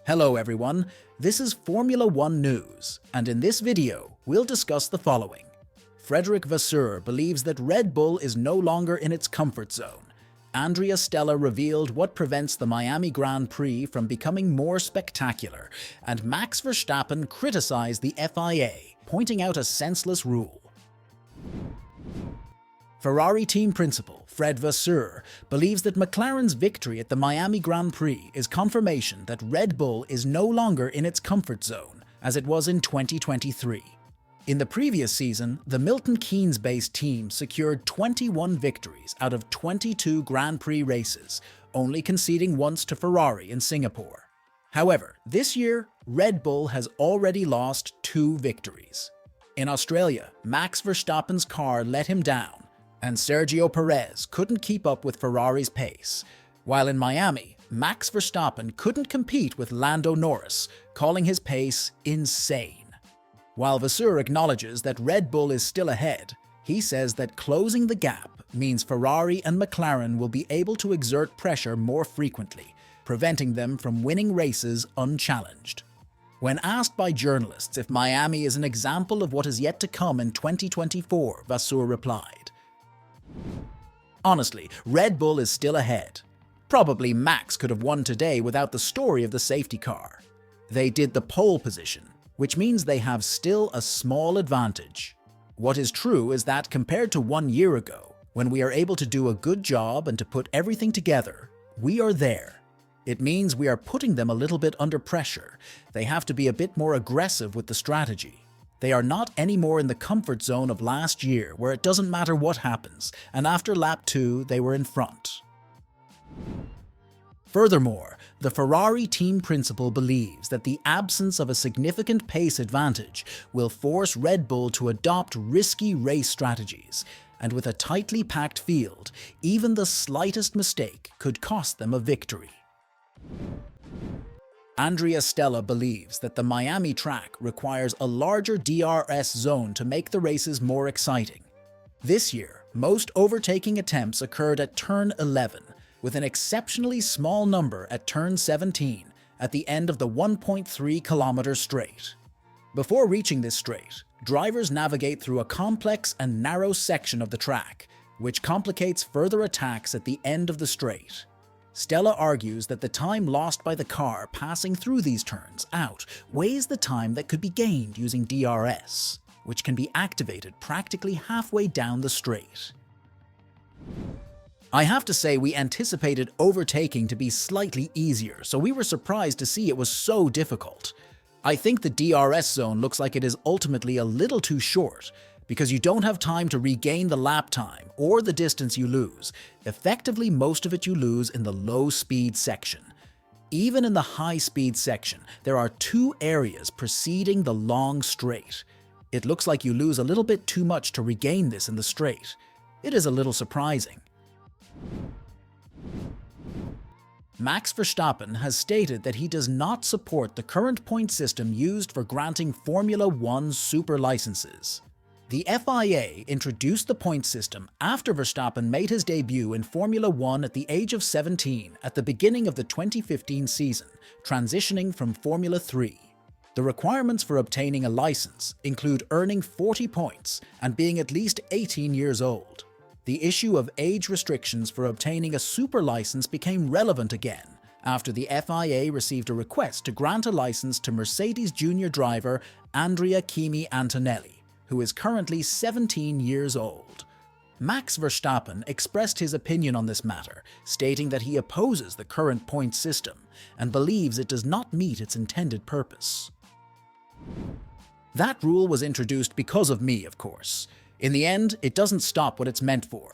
Hello everyone, this is Formula One News, and in this video, we'll discuss the following. Frederic Vasseur believes that Red Bull is no longer in its comfort zone. Andrea Stella revealed what prevents the Miami Grand Prix from becoming more spectacular, and Max Verstappen criticized the FIA, pointing out a senseless rule. Ferrari team principal Fred Vasseur believes that McLaren's victory at the Miami Grand Prix is confirmation that Red Bull is no longer in its comfort zone, as it was in 2023. In the previous season, the Milton Keynes-based team secured 21 victories out of 22 Grand Prix races, only conceding once to Ferrari in Singapore. However, this year, Red Bull has already lost 2 victories. In Australia, Max Verstappen's car let him down, and Sergio Perez couldn't keep up with Ferrari's pace, while in Miami, Max Verstappen couldn't compete with Lando Norris, calling his pace insane. While Vasseur acknowledges that Red Bull is still ahead, he says that closing the gap means Ferrari and McLaren will be able to exert pressure more frequently, preventing them from winning races unchallenged. When asked by journalists if Miami is an example of what is yet to come in 2024, Vasseur replied, "Honestly, Red Bull is still ahead. Probably Max could have won today without the story of the safety car. They did the pole position, which means they have still a small advantage. What is true is that compared to 1 year ago, when we are able to do a good job and to put everything together, we are there. It means we are putting them a little bit under pressure. They have to be a bit more aggressive with the strategy. They are not anymore in the comfort zone of last year where it doesn't matter what happens, and after lap 2 they were in front." Furthermore, the Ferrari team principal believes that the absence of a significant pace advantage will force Red Bull to adopt risky race strategies, and with a tightly packed field, even the slightest mistake could cost them a victory. Andrea Stella believes that the Miami track requires a larger DRS zone to make the races more exciting. This year, most overtaking attempts occurred at turn 11, with an exceptionally small number at turn 17 at the end of the 1.3-kilometer straight. Before reaching this straight, drivers navigate through a complex and narrow section of the track, which complicates further attacks at the end of the straight. Stella argues that the time lost by the car passing through these turns outweighs the time that could be gained using DRS, which can be activated practically halfway down the straight. "I have to say we anticipated overtaking to be slightly easier, so we were surprised to see it was so difficult. I think the DRS zone looks like it is ultimately a little too short, because you don't have time to regain the lap time or the distance you lose. Effectively, most of it you lose in the low-speed section. Even in the high-speed section, there are 2 areas preceding the long straight. It looks like you lose a little bit too much to regain this in the straight. It is a little surprising." Max Verstappen has stated that he does not support the current point system used for granting Formula One super licenses. The FIA introduced the point system after Verstappen made his debut in Formula One at the age of 17 at the beginning of the 2015 season, transitioning from Formula 3. The requirements for obtaining a license include earning 40 points and being at least 18 years old. The issue of age restrictions for obtaining a super license became relevant again after the FIA received a request to grant a license to Mercedes junior driver Andrea Antonelli, who is currently 17 years old. Max Verstappen expressed his opinion on this matter, stating that he opposes the current point system and believes it does not meet its intended purpose. "That rule was introduced because of me, of course. In the end, it doesn't stop what it's meant for.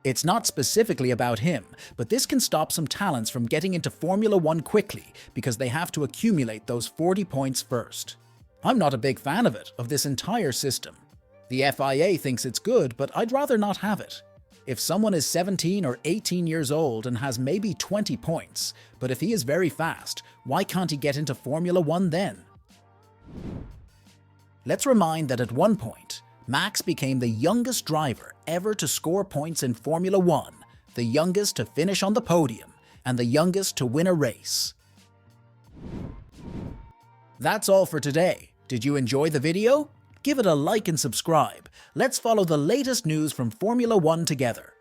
It's not specifically about him, but this can stop some talents from getting into Formula One quickly because they have to accumulate those 40 points first. I'm not a big fan of it, of this entire system. The FIA thinks it's good, but I'd rather not have it. If someone is 17 or 18 years old and has maybe 20 points, but if he is very fast, why can't he get into Formula One then?" Let's remind that at one point, Max became the youngest driver ever to score points in Formula One, the youngest to finish on the podium, and the youngest to win a race. That's all for today. Did you enjoy the video? Give it a like and subscribe. Let's follow the latest news from Formula One together.